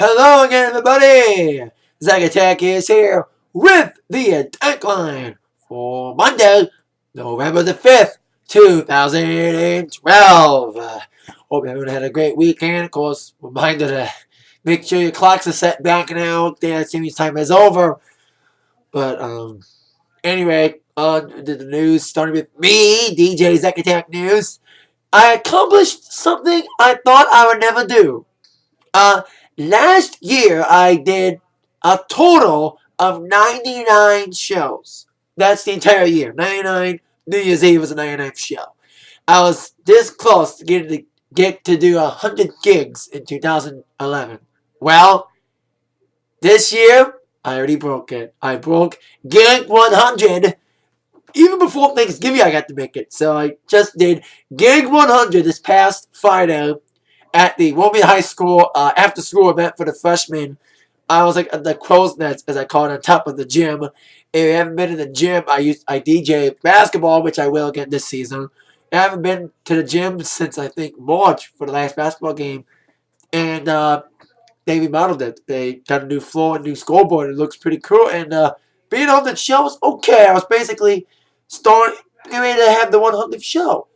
Hello again, everybody! Zak Atak is here with the Atakline for Monday, November the 5th, 2012. Hope everyone had a great weekend. Of course, reminder to make sure your clocks are set back now. Dance Jimmy's time is over. But, anyway, on to the news, starting with me, DJ Zak Atak News. I accomplished something I thought I would never do. Last year I did a total of 99 shows. That's the entire year. 99. New Year's Eve was a 99th show. I was this close to get to do 100 gigs in 2011. Well, this year I already broke it. I broke gig 100. Even before Thanksgiving I got to make it. So I just did gig 100 this past Friday at the Wilmington High School after-school event for the freshmen. I was like at the crow's nest, as I call it, on top of the gym. If you haven't been in the gym, I DJ basketball, which I will again this season. I haven't been to the gym since, I think, March for the last basketball game. And they remodeled it. They got a new floor, a new scoreboard. It looks pretty cool. And being on the show was okay. I was basically getting ready to have the 100th show.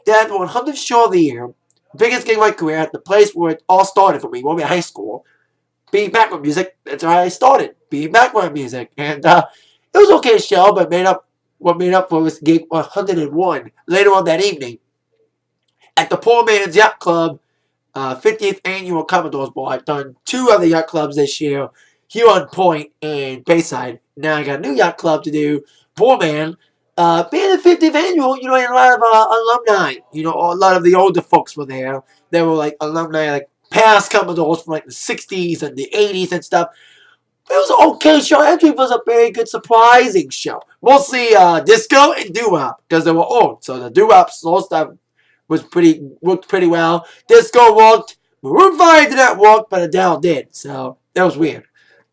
They had the 100th show of the year. Biggest gig of my career at the place where it all started for me, Wilmington High School. Being back with music, that's where I started. Being back with music. And it was an okay show, but what made up for was gig 101 later on that evening at the Poor Man's Yacht Club 50th Annual Commodores Ball. I've done 2 other yacht clubs this year, Huron Point and Bayside. Now I got a new yacht club to do, Poor Man. Being the 50th annual, a lot of alumni. A lot of the older folks were there. There were like alumni, like past Commodores from like the 60s and the 80s and stuff. It was an okay show. Actually, it was a very good, surprising show. Mostly disco and doo-wop because they were old. So the doo-wop slow stuff worked pretty well. Disco worked. Maroon 5 did not work, but Adele did. So that was weird.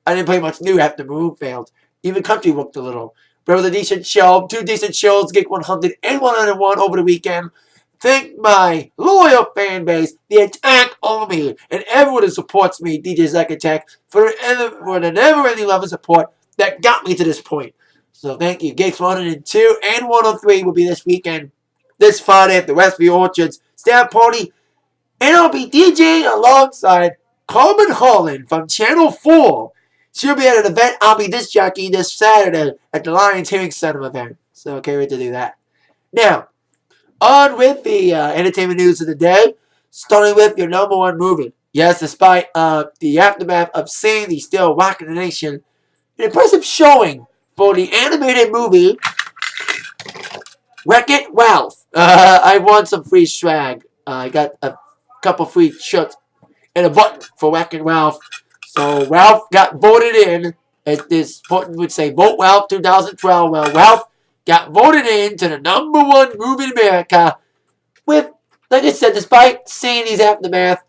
I didn't play much new after Maroon failed. Even country worked a little. But it was a decent show. 2 decent shows, gig 100 and 101 over the weekend. Thank my loyal fan base, the Attack Army, and everyone who supports me, DJ Zak Atak, for the never-ending love and support that got me to this point. So thank you. Gigs 102 and 103 will be this weekend, this Friday at the Westview Orchards Staff Party. And I'll be DJing alongside Carmen Holland from Channel 4. She'll be at an event. I'll be disc jockey this Saturday at the Lions Hearing Center event. So I can't wait to do that. Now, on with the entertainment news of the day. Starting with your number 1 movie. Yes, despite the aftermath of Sandy still rocking the nation, an impressive showing for the animated movie Wreck-It Ralph. I won some free swag. I got a couple free shirts and a button for Wreck-It Ralph. So Ralph got voted in, as this button would say, Vote Ralph 2012. Well, Ralph got voted in to the number 1 movie in America with, like I said, despite Sandy's aftermath,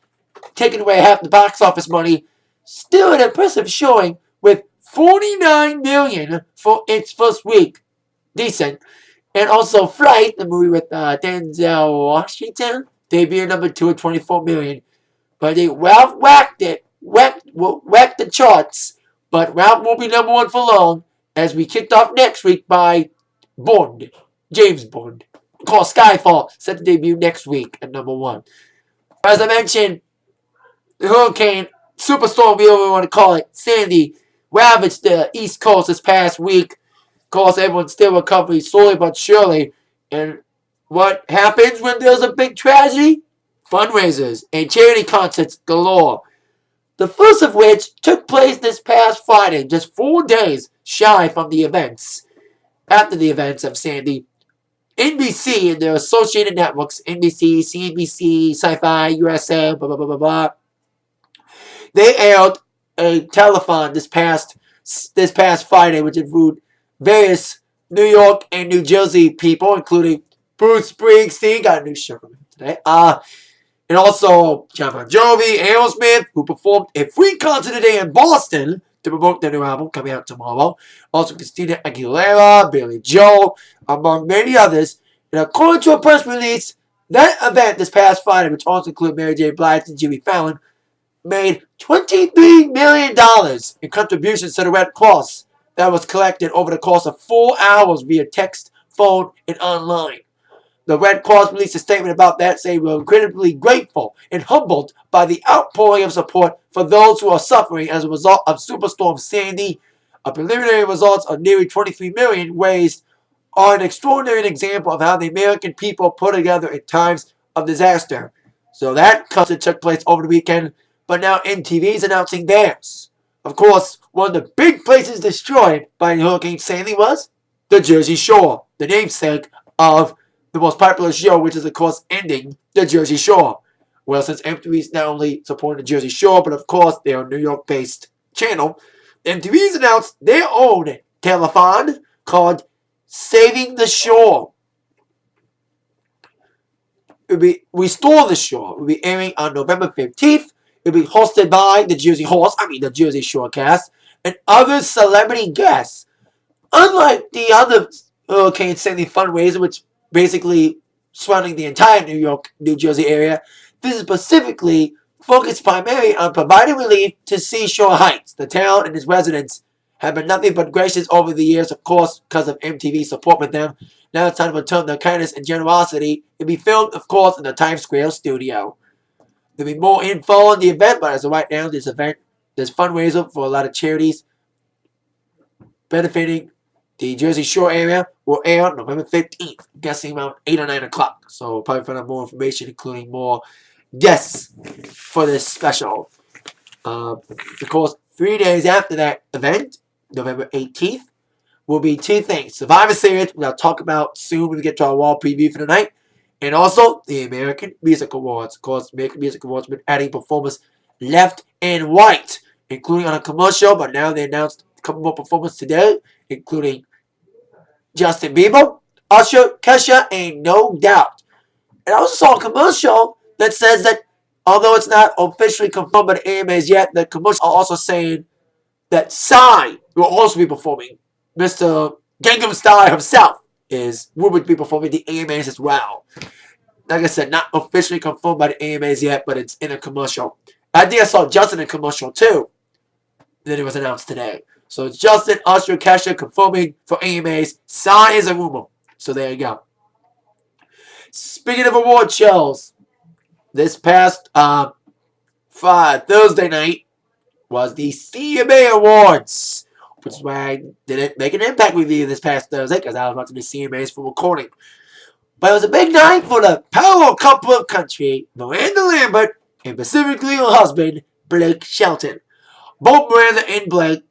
taking away half the box office money, still an impressive showing with $49 million for its first week. Decent. And also Flight, the movie with Denzel Washington, debuted number 2 at $24 million. But Ralph whacked the charts, but Ralph won't be number 1 for long, as we kicked off next week by James Bond, called Skyfall, set to debut next week at number 1. As I mentioned, the hurricane, superstorm, whatever you want to call it, Sandy, ravaged the East Coast this past week. Of course, everyone's still recovering slowly but surely. And what happens when there's a big tragedy? Fundraisers and charity concerts galore. The first of which took place this past Friday, just 4 days shy from the events. After the events of Sandy, NBC and their associated networks, NBC, CNBC, Sci-Fi, USA, blah, blah, blah, blah, blah, they aired a telethon this past Friday, which included various New York and New Jersey people, including Bruce Springsteen, got a new show today, and also John Bon Jovi, Aerosmith, who performed a free concert today in Boston to promote their new album coming out tomorrow. Also Christina Aguilera, Billy Joel, among many others. And according to a press release, that event this past Friday, which also included Mary J. Blige and Jimmy Fallon, made $23 million in contributions to the Red Cross that was collected over the course of 4 hours via text, phone, and online. The Red Cross released a statement about that, saying we're incredibly grateful and humbled by the outpouring of support for those who are suffering as a result of Superstorm Sandy. A preliminary results of nearly $23 million raised are an extraordinary example of how the American people put together in times of disaster. So that concert took place over the weekend, but now MTV is announcing theirs. Of course, one of the big places destroyed by Hurricane Sandy was the Jersey Shore, the namesake of the most popular show, which is, of course, ending the Jersey Shore. Well, since MTV is not only supporting the Jersey Shore, but of course, they are a New York-based channel, MTV's announced their own telethon called Saving the Shore. It will be Restore the Shore. It will be airing on November 15th. It will be hosted by the Jersey Shore cast, and other celebrity guests. Unlike the other Hurricane Sandy fundraiser, which basically surrounding the entire New Jersey area, this is specifically focused primarily on providing relief to Seashore Heights. The town and its residents have been nothing but gracious over the years, of course, because of MTV's support with them. Now it's time to return their kindness and generosity. It'll be filmed, of course, in the Times Square studio. There'll be more info on the event, but as of right now, this fundraiser for a lot of charities benefiting the Jersey Shore area will air on November 15th, I'm guessing around 8 or 9 o'clock. So we'll probably find out more information, including more guests for this special. Of course, 3 days after that event, November 18th, will be two things. Survivor Series, we'll talk about soon when we get to our wall preview for the night. And also, the American Music Awards. Of course, American Music Awards have been adding performers left and right, including on a commercial, but now they announced a couple more performers today, including Justin Bieber, Usher, Kesha, and No Doubt. And I also saw a commercial that says that, although it's not officially confirmed by the AMAs yet, the commercial are also saying that Psy will also be performing. Mr. Gangnam Style himself is rumored to be performing the AMAs as well. Like I said, not officially confirmed by the AMAs yet, but it's in a commercial. I think I saw Justin in a commercial too. Then it was announced today. So it's Justin, Usher, Kesha confirming for AMAs. Psy is a rumor. So there you go. Speaking of award shows, this past Thursday night was the CMA Awards, which is why I didn't make an Impact review this past Thursday because I was watching the CMAs for recording. But it was a big night for the power couple of country, Miranda Lambert and specifically her husband, Blake Shelton. Both Miranda and Blake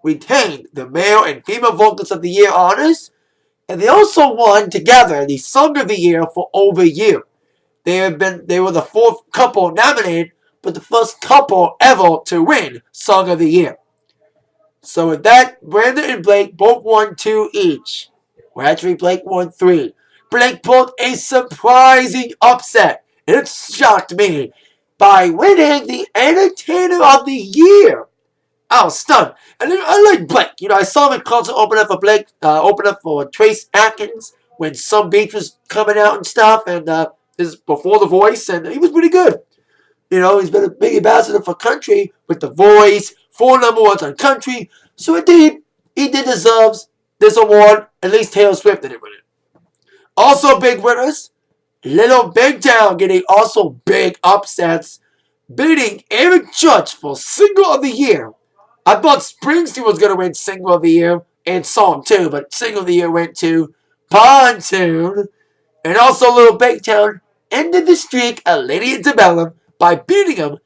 retained the Male and Female Vocalist of the Year honors, and they also won together the Song of the Year for over a year. They were the fourth couple nominated, but the first couple ever to win Song of the Year. So with that, Miranda and Blake both won 2 each. Well, actually, Blake won 3. Blake pulled a surprising upset, and it shocked me, by winning the Entertainer of the Year. I was stunned. And I like Blake. You know, I saw him in concert open up for Blake, open up for Trace Atkins when Some Beach was coming out and stuff, and this is before The Voice, and he was pretty good. You know, he's been a big ambassador for country with The Voice, 4 number ones on country. So indeed, he did deserve this award. At least Taylor Swift didn't win it. Also big winners, Little Big Town getting also big upsets, beating Eric Church for Single of the Year. I thought Springsteen was going to win Single of the Year and song too, but Single of the Year went to Pontoon. And also Little Big Town ended the streak of Lady Antebellum by beating him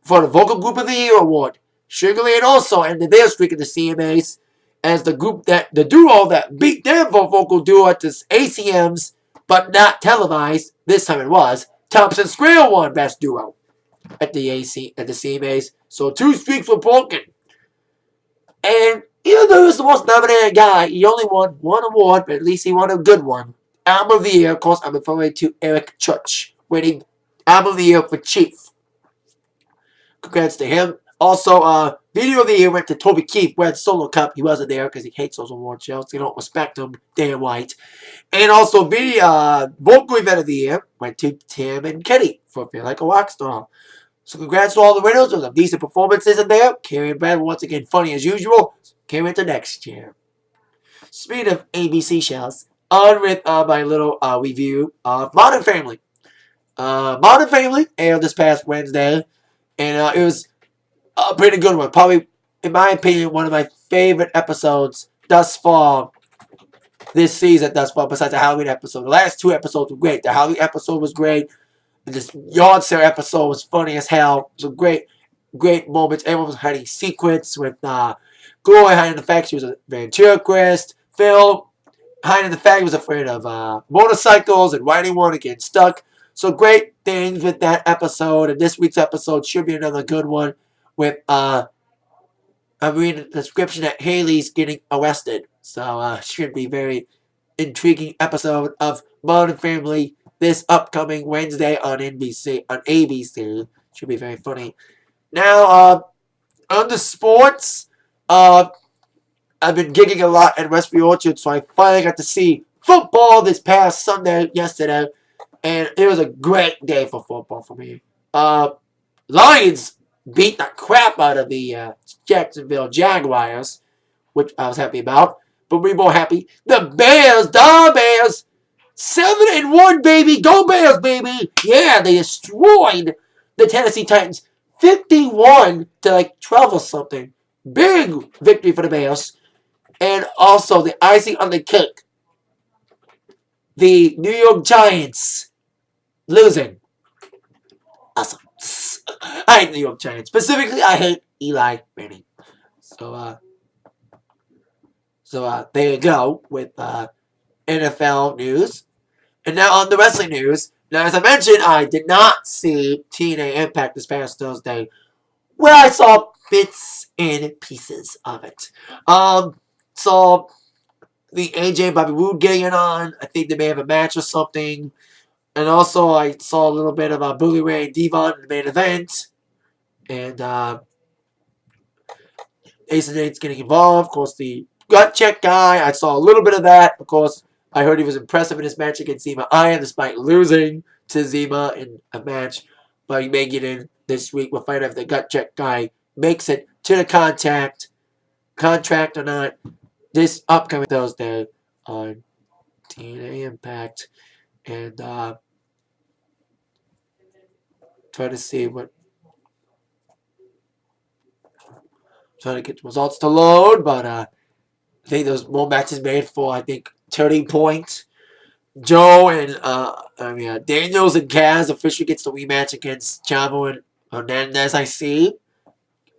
for the Vocal Group of the Year award. Sugar Land also ended their streak at the CMAs as the duo that beat them for vocal duo at the ACMs, but not televised. This time it was. Thompson Square won Best Duo at the CMAs. So 2 streaks were broken. And even though he was the most nominated guy, he only won 1 award, but at least he won a good one. Album of the Year, of course, I'm referring to Eric Church, winning Album of the Year for Chief. Congrats to him. Also, Video of the Year went to Toby Keith, who had Solo Cup. He wasn't there because he hates those award shows. They don't respect him, damn white. And also, Vocal Event of the Year went to Tim and Kenny for Feel Like a Rockstar. So congrats to all the winners. There was some decent performances in there. Carrie and Brad once again funny as usual. Can't wait to next year. Speaking of ABC shows, on with my little review of Modern Family. Modern Family aired this past Wednesday, and it was a pretty good one. Probably, in my opinion, one of my favorite episodes thus far this season thus far, besides the Halloween episode. The last two episodes were great. The Halloween episode was great. This yard sale episode was funny as hell. Some great moments. Everyone was hiding secrets with Glory hiding the fact she was a ventriloquist. Phil hiding the fact he was afraid of motorcycles and riding one and getting stuck. So great things with that episode. And this week's episode should be another good one with I'm reading the description that Haley's getting arrested. So should be very intriguing episode of Modern Family this upcoming Wednesday on ABC. Should be very funny. Now, on the sports, I've been gigging a lot at Westbury Orchard, so I finally got to see football this past yesterday, and it was a great day for football for me. Lions beat the crap out of the Jacksonville Jaguars, which I was happy about. But we're more happy. The Bears, 7-1, baby. Go Bears, baby. Yeah, they destroyed the Tennessee Titans 51 to 12 or something. Big victory for the Bears. And also the icing on the cake. The New York Giants losing. Awesome. I hate New York Giants. Specifically, I hate Eli Manning. So there you go with NFL news. And now on the wrestling news. Now, as I mentioned, I did not see TNA Impact this past Thursday. Well, I saw bits and pieces of it. Saw the AJ and Bobby Roode getting it on. I think they may have a match or something. And also, I saw a little bit of Bully Ray and Devon in the main event. And Ace and Nate's getting involved. Of course, the gut check guy, I saw a little bit of that. Of course, I heard he was impressive in his match against Zema Iron, despite losing to Zema in a match. But he may get in this week. We'll find out if the gut check guy makes it to the contract or not, this upcoming Thursday on TNA Impact. And try to see what. Trying to get the results to load, but I think there's more matches made for, I think, Turning Point. Joe and Daniels and Kaz officially gets the rematch against Chavo and Hernandez, I see,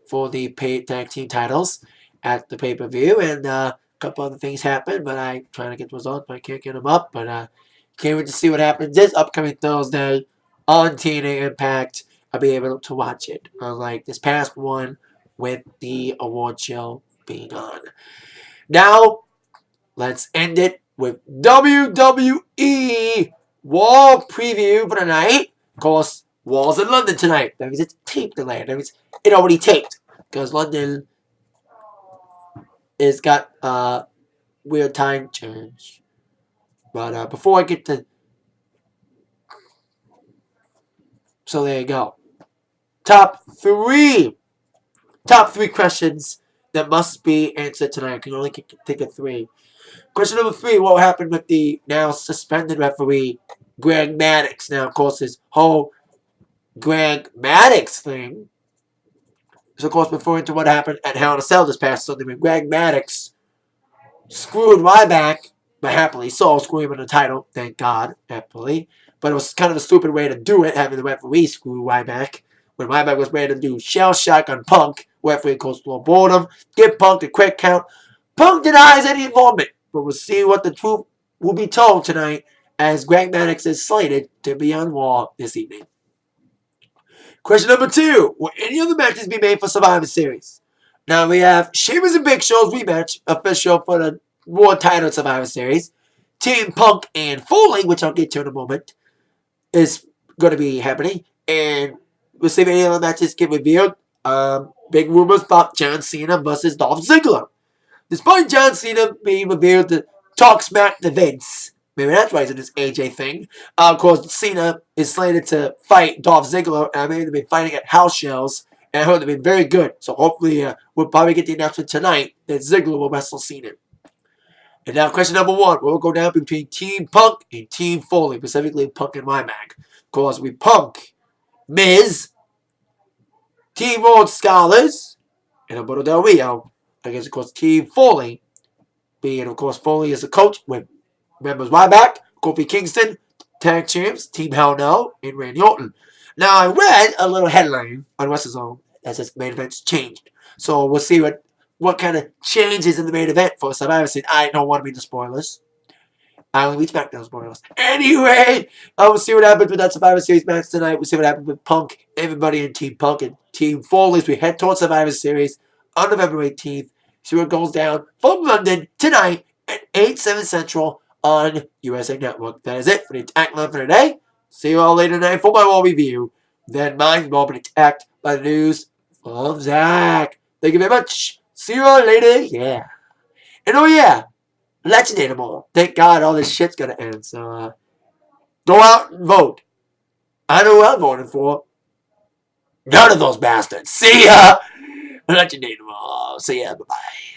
for the tag team titles at the pay-per-view. And a couple other things happen, but I'm trying to get the results, but I can't get them up. But can't wait to see what happens this upcoming Thursday on TNA Impact. I'll be able to watch it, unlike this past one with the award show being on. Now, let's end it with WWE Raw preview for the night. Of course, Raw's in London tonight. That means it's taped tonight. That means it already taped. Because London has got weird time change. But before I get to... So there you go. Top three questions that must be answered tonight. I can only think of three. Question number 3, what happened with the now suspended referee, Greg Maddox? Now, of course, this whole Greg Maddox thing is, of course, referring to what happened at Hell in a Cell this past Sunday when Greg Maddox screwed Ryback, but happily so, screwing him in the title, thank God, happily. But it was kind of a stupid way to do it, having the referee screw Ryback. When Ryback was ready to do shell shock on Punk, referee goes to boredom, give Punk a quick count. Punk denies any involvement, but we'll see what the truth will be told tonight as Greg Maddox is slated to be on Raw this evening. Question number 2, will any other matches be made for Survivor Series? Now we have Sheamus and Big Show's rematch official for the Raw title Survivor Series. Team Punk and Foley, which I'll get to in a moment, is going to be happening. And we'll see if any other matches get revealed. Big rumors about John Cena versus Dolph Ziggler. Despite John Cena being revealed to talk smack to Vince Maybe that's why he's in this AJ thing. Of course, Cena is slated to fight Dolph Ziggler, and I believe they've been fighting at house shows, and I heard they've been very good. So hopefully, we'll probably get the announcement tonight that Ziggler will wrestle Cena. And now question number 1. We'll go down between Team Punk and Team Foley, specifically Punk and Ryback. Of course, we Punk, Miz, Team Rhodes Scholars, and Alberto Del Rio. Against, of course, Team Foley, being, of course, Foley is the coach with members Ryback, Kofi Kingston, Tag Champs, Team Hell No, and Randy Orton. Now, I read a little headline on WrestleZone that says main event's changed. So we'll see what kind of changes in the main event for Survivor Series. I don't want to read the spoilers. I only reach back those spoilers. Anyway, we'll see what happens with that Survivor Series match tonight. We'll see what happens with Punk, everybody in Team Punk and Team Foley as we head towards Survivor Series on November 18th. See what goes down from London tonight at 8, 7 Central on USA Network. That is it for the Atakline for today. See you all later tonight for my Raw review. Then mine will be attacked by the news from Zach. Thank you very much. See you all later. Yeah. And oh yeah, Legend Animal. Thank God all this shit's gonna end. So go out and vote. I know who I'm voting for. None of those bastards. See ya. Legend Animal. See ya. Bye-bye.